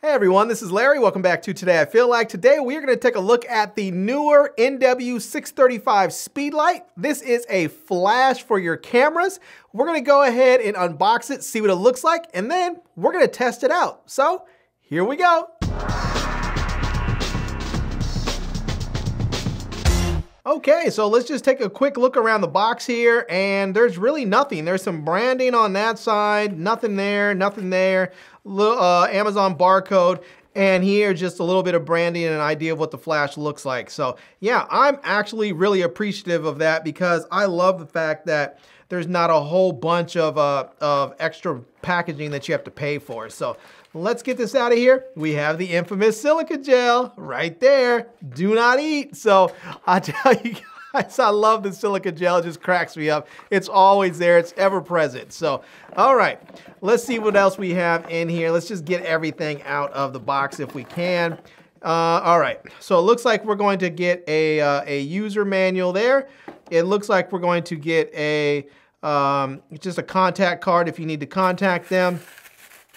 Hey everyone, this is Larry. Welcome back to Today I Feel Like. Today we're going to take a look at the newer NW635 Speedlite. This is a flash for your cameras. We're going to go ahead and unbox it, see what it looks like, and then we're going to test it out. So here we go. Okay, so let's just take a quick look around the box here, and there's really nothing. There's some branding on that side, nothing there, nothing there. Amazon barcode, and here just a little bit of branding and an idea of what the flash looks like. So yeah, I'm actually really appreciative of that because I love the fact that there's not a whole bunch of extra packaging that you have to pay for. So let's get this out of here. We have the infamous silica gel right there. Do not eat. So I tell you guys, I love the silica gel. It just cracks me up. It's always there. It's ever present. So, all right, let's see what else we have in here. Let's just get everything out of the box if we can. All right, so it looks like we're going to get a user manual there. It looks like we're going to get just a contact card if you need to contact them.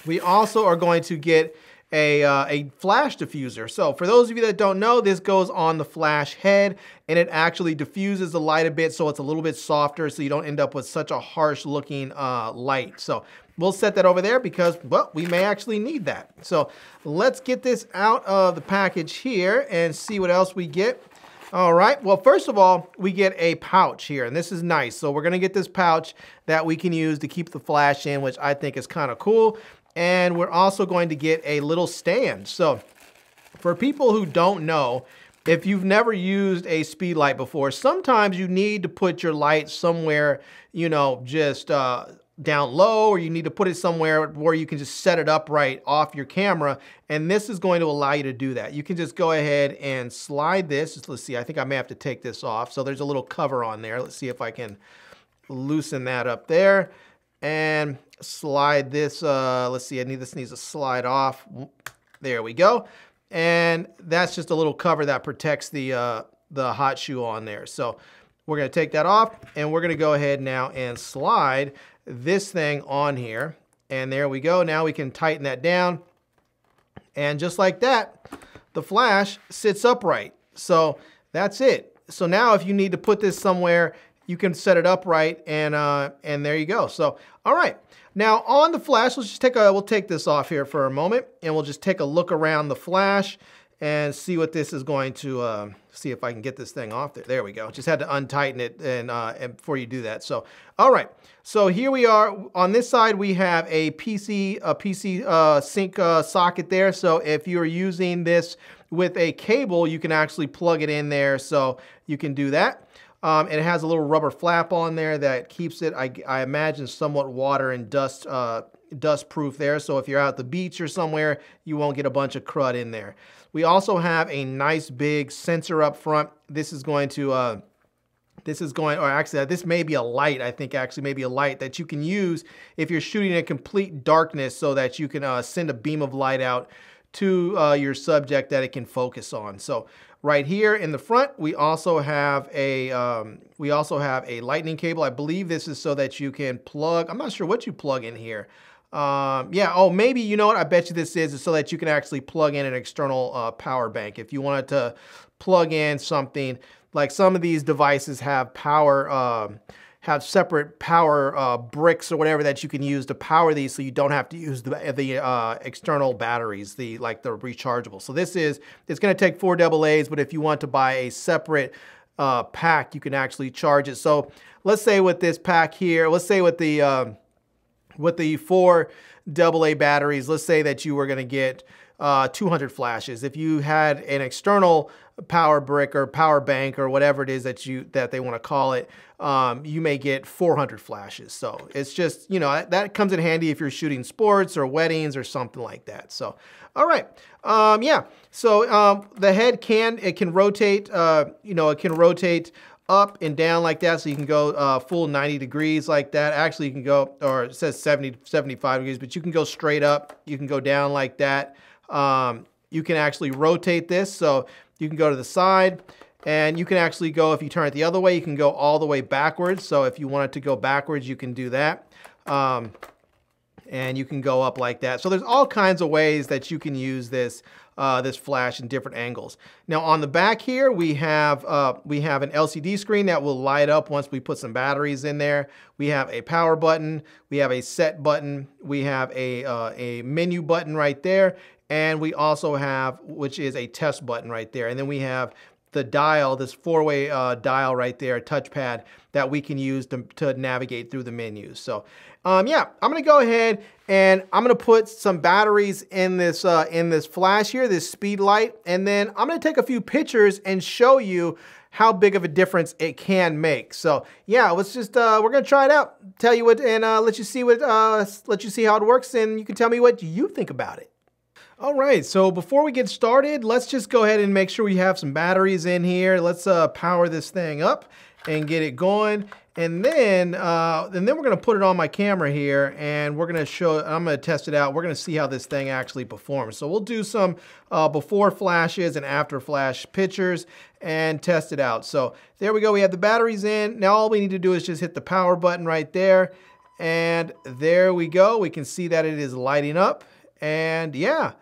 We also are going to get a flash diffuser. So for those of you that don't know, this goes on the flash head and it actually diffuses the light a bit so it's a little bit softer so you don't end up with such a harsh looking light. So we'll set that over there because, well, we may actually need that. So let's get this out of the package here and see what else we get. All right, well, first of all, we get a pouch here, and this is nice. So we're gonna get this pouch that we can use to keep the flash in, which I think is kind of cool. And we're also going to get a little stand. So for people who don't know, if you've never used a Speedlite before, sometimes you need to put your light somewhere, you know, just down low, or you need to put it somewhere where you can just set it upright off your camera. And this is going to allow you to do that. You can just go ahead and slide this. Let's see, I think I may have to take this off. So there's a little cover on there. Let's see if I can loosen that up there. And slide this, let's see, this needs to slide off. There we go. And that's just a little cover that protects the hot shoe on there. So we're gonna take that off and we're gonna go ahead now and slide this thing on here. And there we go. Now we can tighten that down. And just like that, the flash sits upright. So that's it. So now if you need to put this somewhere, you can set it upright and there you go. So, all right. Now on the flash, let's just we'll take this off here for a moment and we'll just take a look around the flash and see what this is going to, see if I can get this thing off there. There we go. Just had to untighten it and before you do that. So, all right. So here we are. On this side, we have a PC sync socket there. So if you're using this with a cable, you can actually plug it in there. So you can do that. It has a little rubber flap on there that keeps it, I imagine, somewhat water and dust proof there. So if you're out at the beach or somewhere, you won't get a bunch of crud in there. We also have a nice big sensor up front. This is going to, or actually this may be a light, I think actually maybe a light that you can use if you're shooting in complete darkness so that you can send a beam of light out to your subject that it can focus on. So right here in the front, we also have a lightning cable. I believe this is so that you can plug. I'm not sure what you plug in here. Yeah. Oh, maybe, you know what? I bet you this is so that you can actually plug in an external power bank. If you wanted to plug in something like some of these devices have have separate power bricks or whatever that you can use to power these, so you don't have to use the external batteries, like the rechargeable. So it's going to take 4 AA's, but if you want to buy a separate pack, you can actually charge it. So let's say with this pack here, let's say with the 4 AA batteries, let's say that you were going to get 200 flashes. If you had an external power brick or power bank or whatever it is that they want to call it, you may get 400 flashes. So it's just, you know, that comes in handy if you're shooting sports or weddings or something like that. So, all right. Yeah. So the head can rotate, you know, it can rotate up and down like that. So you can go full 90 degrees like that. Actually, you can go, or it says 75 degrees, but you can go straight up. You can go down like that. You can actually rotate this. So you can go to the side and you can actually go, if you turn it the other way, you can go all the way backwards. So if you wanted to go backwards, you can do that. and you can go up like that. So there's all kinds of ways that you can use this this flash in different angles. Now on the back here, we have an LCD screen that will light up once we put some batteries in there. We have a power button, we have a set button, we have a menu button right there, and we also have, which is a test button right there. And then we have the dial, this four-way dial right there, touchpad, that we can use to navigate through the menus. So yeah, I'm gonna go ahead and I'm gonna put some batteries in this flash here, this Speedlite, and then I'm gonna take a few pictures and show you how big of a difference it can make. So yeah, let's just we're gonna try it out, tell you what, and let you see how it works, and you can tell me what you think about it. All right, so before we get started, let's just go ahead and make sure we have some batteries in here. Let's power this thing up and get it going. And then we're gonna put it on my camera here, and we're gonna I'm gonna test it out. We're gonna see how this thing actually performs. So we'll do some before flashes and after flash pictures and test it out. So there we go, we have the batteries in. Now all we need to do is just hit the power button right there. And there we go, we can see that it is lighting up. And yeah,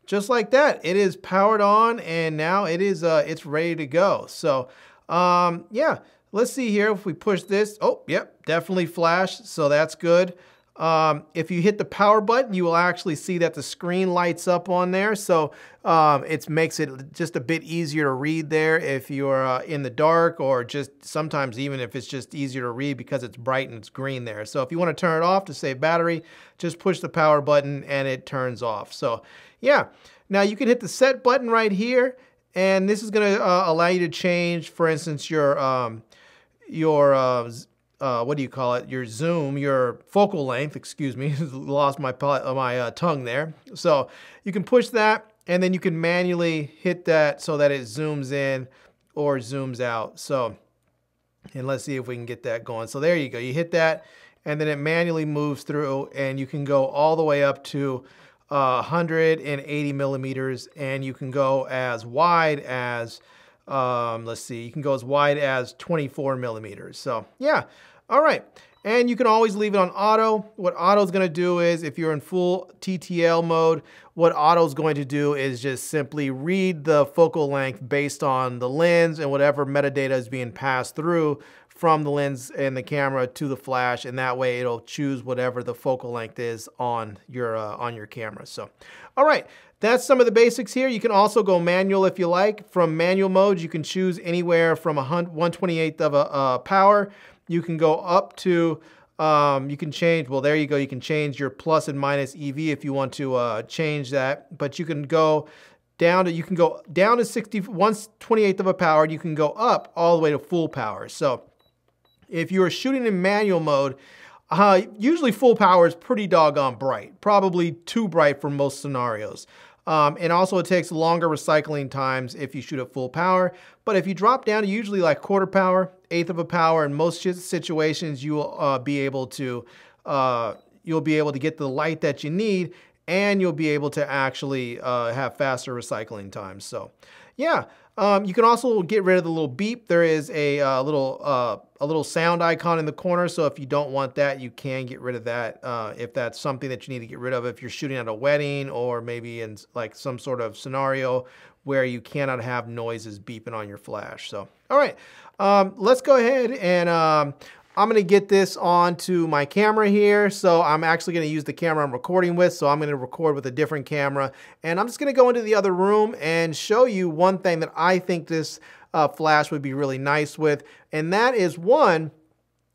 just like that, it is powered on, and now it is it's ready to go. So yeah, let's see here if we push this. Oh, yep, definitely flashed, so that's good. If you hit the power button, you will actually see that the screen lights up on there. So it makes it just a bit easier to read there if you're in the dark, or just sometimes even if it's just easier to read because it's bright and it's green there. So if you want to turn it off to save battery, just push the power button and it turns off. So yeah, now you can hit the set button right here, and this is going to allow you to change, for instance, your what do you call it? Your zoom, your focal length, excuse me, lost my tongue there. So you can push that, and then you can manually hit that so that it zooms in or zooms out. So, and let's see if we can get that going. So there you go, you hit that, and then it manually moves through, and you can go all the way up to 180 millimeters, and you can go as wide as, let's see, you can go as wide as 24 millimeters. So yeah, all right. And you can always leave it on auto. What auto is going to do is, if you're in full TTL mode, what auto is going to do is just simply read the focal length based on the lens and whatever metadata is being passed through from the lens and the camera to the flash, and that way it'll choose whatever the focal length is on your camera. So, all right, that's some of the basics here. You can also go manual if you like. From manual mode, you can choose anywhere from 1/128th of a power. You can go up to, you can change, well, there you go. You can change your plus and minus EV if you want to change that, but you can go down to 1/28th of a power. You can go up all the way to full power. So if you are shooting in manual mode, usually full power is pretty doggone bright, probably too bright for most scenarios. And also it takes longer recycling times if you shoot at full power. But if you drop down to usually like quarter power, eighth of a power, in most situations you will be able to get the light that you need, and you'll be able to actually have faster recycling times. So yeah, you can also get rid of the little beep. There is a little sound icon in the corner, so if you don't want that, you can get rid of that if that's something that you need to get rid of if you're shooting at a wedding, or maybe in like some sort of scenario where you cannot have noises beeping on your flash. So, all right, let's go ahead and I'm gonna get this onto my camera here. So I'm actually gonna use the camera I'm recording with. So I'm gonna record with a different camera, and I'm just gonna go into the other room and show you one thing that I think this flash would be really nice with. And that is, one,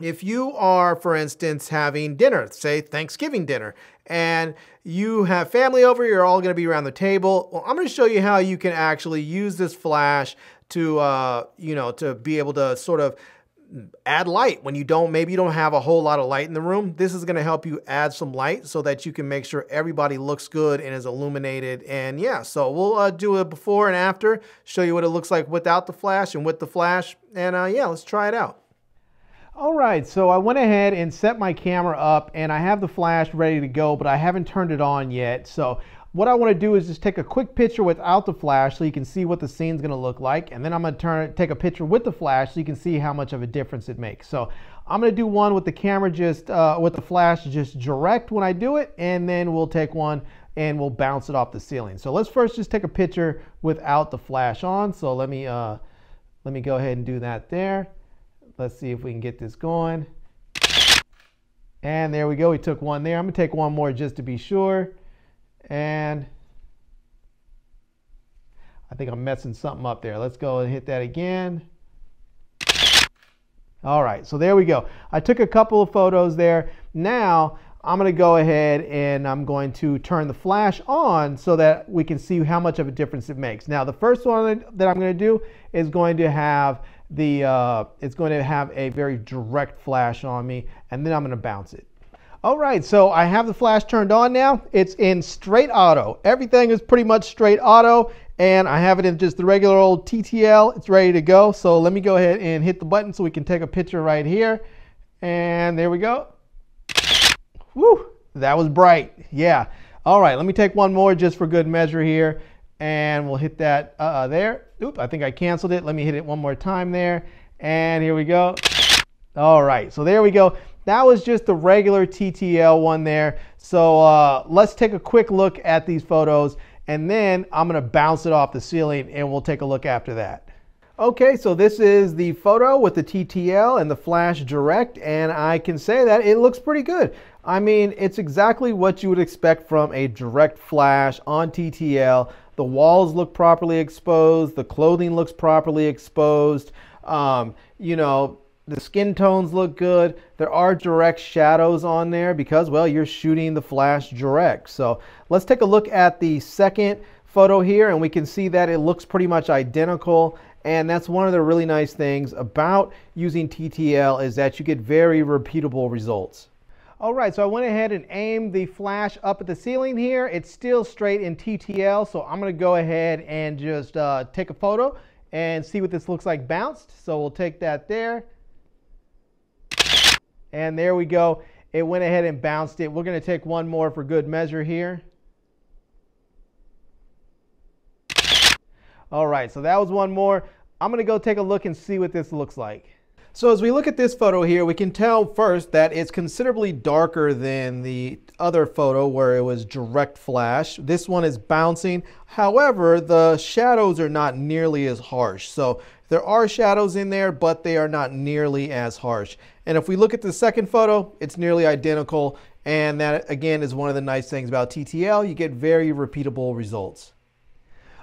if you are, for instance, having dinner, say Thanksgiving dinner, and you have family over, you're all gonna be around the table. Well, I'm gonna show you how you can actually use this flash to, to be able to sort of add light when maybe you don't have a whole lot of light in the room. This is going to help you add some light so that you can make sure everybody looks good and is illuminated. And yeah, so we'll do a before and after, show you what it looks like without the flash and with the flash. And yeah, let's try it out. All right, so I went ahead and set my camera up, and I have the flash ready to go, but I haven't turned it on yet. So what I want to do is just take a quick picture without the flash so you can see what the scene's going to look like, and then I'm going to take a picture with the flash so you can see how much of a difference it makes. So I'm going to do one with the camera just, with the flash just direct when I do it, and then we'll take one and we'll bounce it off the ceiling. So let's first just take a picture without the flash on. So let me go ahead and do that there. Let's see if we can get this going. And there we go, we took one there. I'm gonna take one more just to be sure. And I think I'm messing something up there. Let's go and hit that again. All right, so there we go. I took a couple of photos there. Now, I'm gonna go ahead and I'm going to turn the flash on so that we can see how much of a difference it makes. Now, the first one that I'm gonna do is going to have it's going to have a very direct flash on me, and then I'm gonna bounce it. All right, so I have the flash turned on now. It's in straight auto. Everything is pretty much straight auto, and I have it in just the regular old TTL. It's ready to go. So let me go ahead and hit the button so we can take a picture right here. And there we go. Woo, that was bright. Yeah. All right, let me take one more just for good measure here. And we'll hit that there. Oop, I think I canceled it. Let me hit it one more time there. And here we go. All right, so there we go. That was just the regular TTL one there. So let's take a quick look at these photos, and then I'm gonna bounce it off the ceiling and we'll take a look after that. Okay, so this is the photo with the TTL and the flash direct, and I can say that it looks pretty good. I mean, it's exactly what you would expect from a direct flash on TTL. The walls look properly exposed, the clothing looks properly exposed, you know, the skin tones look good. There are direct shadows on there because, well, you're shooting the flash direct. So let's take a look at the second photo here, and we can see that it looks pretty much identical. And that's one of the really nice things about using TTL is that you get very repeatable results. All right, so I went ahead and aimed the flash up at the ceiling here. It's still straight in TTL, so I'm gonna go ahead and just take a photo and see what this looks like bounced. So we'll take that there. And there we go. It went ahead and bounced it. We're gonna take one more for good measure here. All right, so that was one more. I'm gonna go take a look and see what this looks like. So as we look at this photo here, we can tell first that it's considerably darker than the other photo where it was direct flash. This one is bouncing. However, the shadows are not nearly as harsh. So there are shadows in there, but they are not nearly as harsh. And if we look at the second photo, it's nearly identical. And that, again, is one of the nice things about TTL. You get very repeatable results.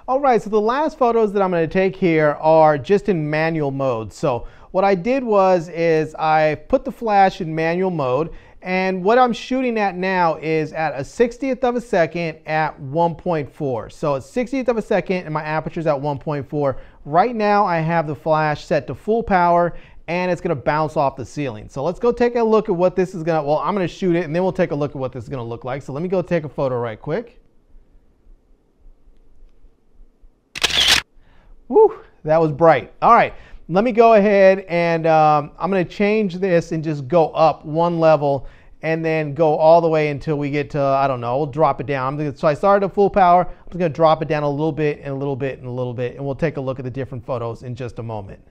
All right, so the last photos that I'm going to take here are just in manual mode. So what I did is I put the flash in manual mode, and what I'm shooting at now is at a 60th of a second at 1.4. So it's 60th of a second and my aperture is at 1.4. Right now I have the flash set to full power and it's gonna bounce off the ceiling. So let's go take a look at what this is gonna, well, I'm gonna shoot it and then we'll take a look at what this is gonna look like. So let me go take a photo right quick. Woo, that was bright. All right, let me go ahead and I'm gonna change this and just go up one level and then go all the way until we get to, I don't know, we'll drop it down. So I started at full power, I'm just gonna drop it down a little bit and a little bit and a little bit, and we'll take a look at the different photos in just a moment.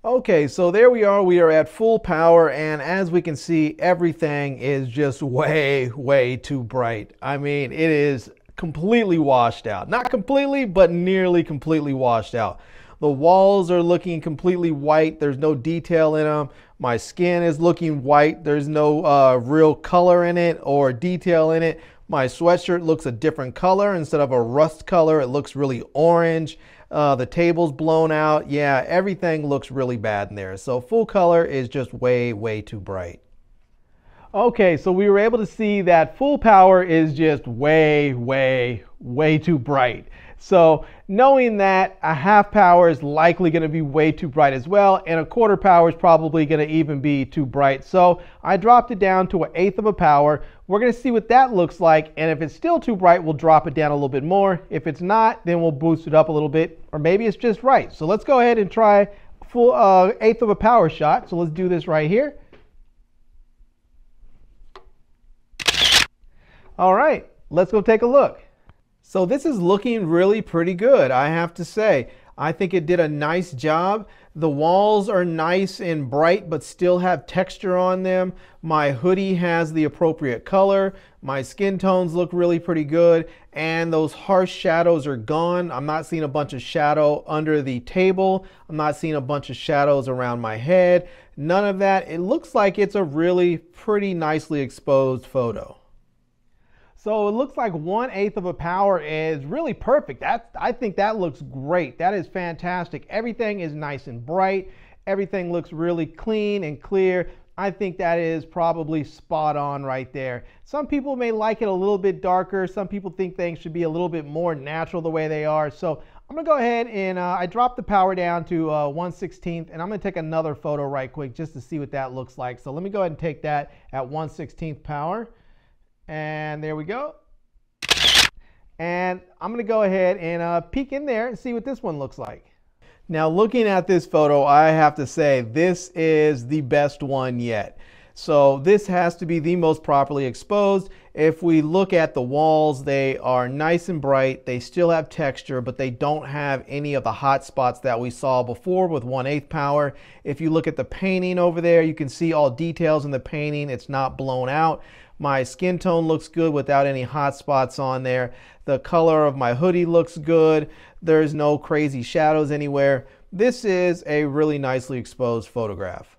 Okay, so there we are at full power, and as we can see, everything is just way too bright. I mean, it is completely washed out. Not completely, but nearly completely washed out. The walls are looking completely white. There's no detail in them. My skin is looking white. There's no real color in it or detail in it. My sweatshirt looks a different color. Instead of a rust color, it looks really orange. The table's blown out. Yeah, everything looks really bad in there. So full color is just way too bright. Okay, so we were able to see that full power is just way too bright. So knowing that a half power is likely going to be way too bright as well, and a quarter power is probably going to even be too bright. So I dropped it down to 1/8 of a power. We're going to see what that looks like, and if it's still too bright, we'll drop it down a little bit more. If it's not, then we'll boost it up a little bit, or maybe it's just right. So let's go ahead and try full 1/8 of a power shot. So let's do this right here. All right, let's go take a look. So this is looking really pretty good, I have to say. I think it did a nice job. The walls are nice and bright, but still have texture on them. My hoodie has the appropriate color. My skin tones look really pretty good. And those harsh shadows are gone. I'm not seeing a bunch of shadow under the table. I'm not seeing a bunch of shadows around my head. None of that. It looks like it's a really pretty nicely exposed photo. So it looks like 1/8 of a power is really perfect. I think that looks great. That is fantastic. Everything is nice and bright. Everything looks really clean and clear. I think that is probably spot on right there. Some people may like it a little bit darker. Some people think things should be a little bit more natural the way they are. So I'm gonna go ahead and I dropped the power down to 1/16, and I'm gonna take another photo right quick just to see what that looks like. So let me go ahead and take that at 1/16 power. And there we go. And I'm going to go ahead and peek in there and see what this one looks like. Now, looking at this photo, I have to say this is the best one yet. So this has to be the most properly exposed. If we look at the walls, they are nice and bright. They still have texture, but they don't have any of the hot spots that we saw before with 1/8 power. If you look at the painting over there, you can see all details in the painting. It's not blown out. My skin tone looks good without any hot spots on there. The color of my hoodie looks good. There's no crazy shadows anywhere. This is a really nicely exposed photograph.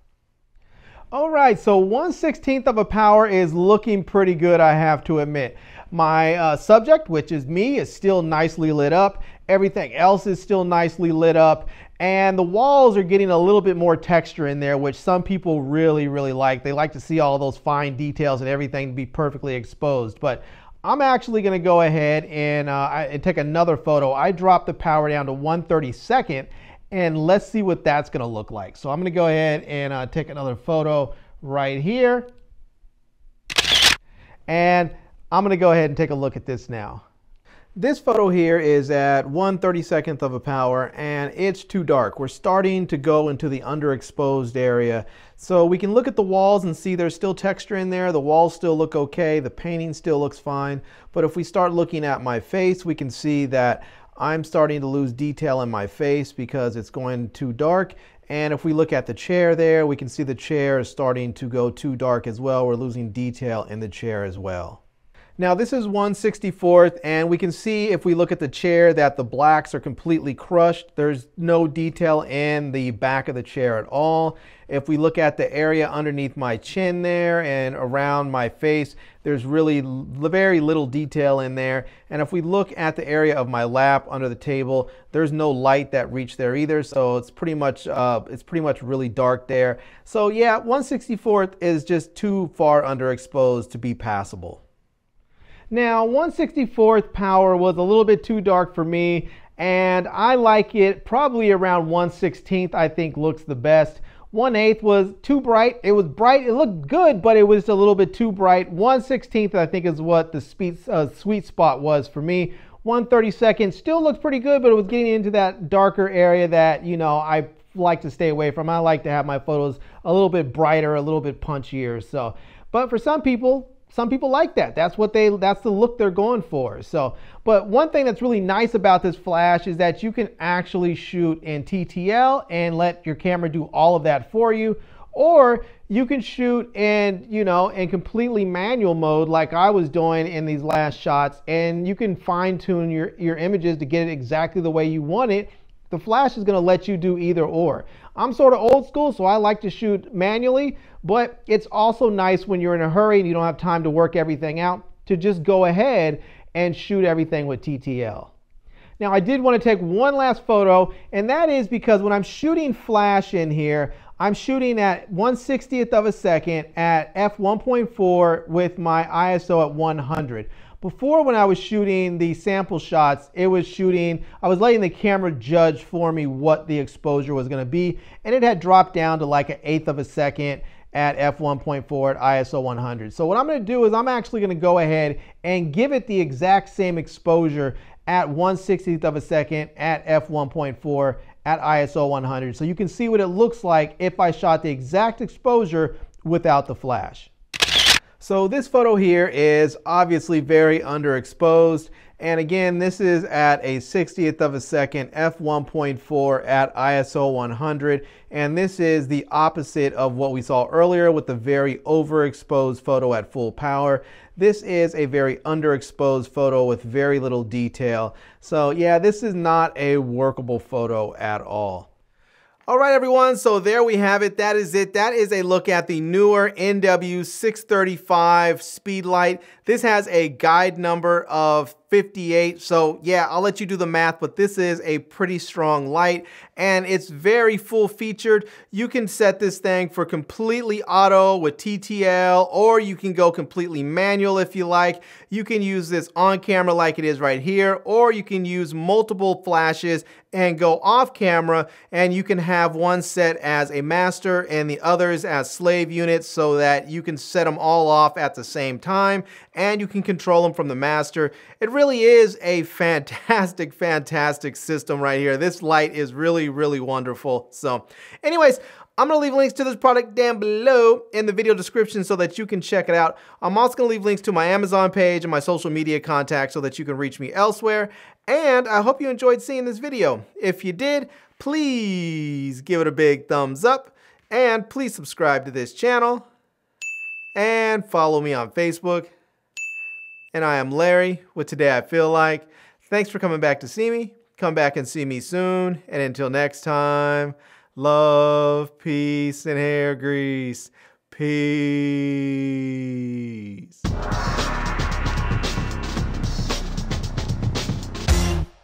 All right, so 1/16 of a power is looking pretty good, I have to admit. My subject, which is me, is still nicely lit up. Everything else is still nicely lit up. And the walls are getting a little bit more texture in there, which some people really, really like. They like to see all those fine details and everything be perfectly exposed. But I'm actually going to go ahead and take another photo. I dropped the power down to 1/32, and let's see what that's going to look like. So I'm going to go ahead and take another photo right here. And I'm going to go ahead and take a look at this now. This photo here is at 1/32 of a power, and it's too dark. We're starting to go into the underexposed area. So we can look at the walls and see there's still texture in there. The walls still look okay. The painting still looks fine. But if we start looking at my face, we can see that I'm starting to lose detail in my face because it's going too dark. And if we look at the chair there, we can see the chair is starting to go too dark as well. We're losing detail in the chair as well. Now this is 1/64, and we can see if we look at the chair that the blacks are completely crushed. There's no detail in the back of the chair at all. If we look at the area underneath my chin there and around my face, there's really very little detail in there. And if we look at the area of my lap under the table, there's no light that reached there either. So it's pretty much really dark there. So yeah, 1/64 is just too far underexposed to be passable. Now 1/64 power was a little bit too dark for me, and I like it probably around 1/16. I think looks the best. 1/8 was too bright. It was bright, it looked good, but it was a little bit too bright. 1/16 I think is what the sweet spot was for me. 1/32 still looks pretty good, but it was getting into that darker area that, you know, I like to stay away from. I like to have my photos a little bit brighter, a little bit punchier. So, but for some people like that. That's the look they're going for. So, but one thing that's really nice about this flash is that you can actually shoot in TTL and let your camera do all of that for you, or you can shoot in, you know, in completely manual mode like I was doing in these last shots, and you can fine tune your images to get it exactly the way you want it. The flash is going to let you do either or. I'm sort of old school, so I like to shoot manually, but it's also nice when you're in a hurry and you don't have time to work everything out to just go ahead and shoot everything with TTL. Now I did want to take one last photo, and that is because when I'm shooting flash in here, I'm shooting at 1/60th of a second at f1.4 with my ISO at 100. Before, when I was shooting the sample shots, I was letting the camera judge for me what the exposure was going to be, and it had dropped down to like 1/8 of a second at f1.4 at ISO 100. So what I'm going to do is I'm actually going to go ahead and give it the exact same exposure at 1/60th of a second at f1.4 at ISO 100. So you can see what it looks like if I shot the exact exposure without the flash. So this photo here is obviously very underexposed. And again, this is at a 60th of a second f1.4 at ISO 100. And this is the opposite of what we saw earlier with the very overexposed photo at full power. This is a very underexposed photo with very little detail. So yeah, this is not a workable photo at all. All right, everyone, so there we have it. That is it. That is a look at the Neewer NW635 Speedlite. This has a guide number of 58. So yeah, I'll let you do the math, but this is a pretty strong light and it's very full featured. You can set this thing for completely auto with TTL, or you can go completely manual if you like. You can use this on camera like it is right here, or you can use multiple flashes and go off camera, and you can have one set as a master and the others as slave units so that you can set them all off at the same time and you can control them from the master. It really is a fantastic, fantastic system right here. This light is really, really wonderful. So anyways, I'm going to leave links to this product down below in the video description so that you can check it out. I'm also going to leave links to my Amazon page and my social media contacts so that you can reach me elsewhere. And I hope you enjoyed seeing this video. If you did, please give it a big thumbs up and please subscribe to this channel and follow me on Facebook. And I am Larry with Today I Feel Like. Thanks for coming back to see me. Come back and see me soon. And until next time, love, peace, and hair grease. Peace.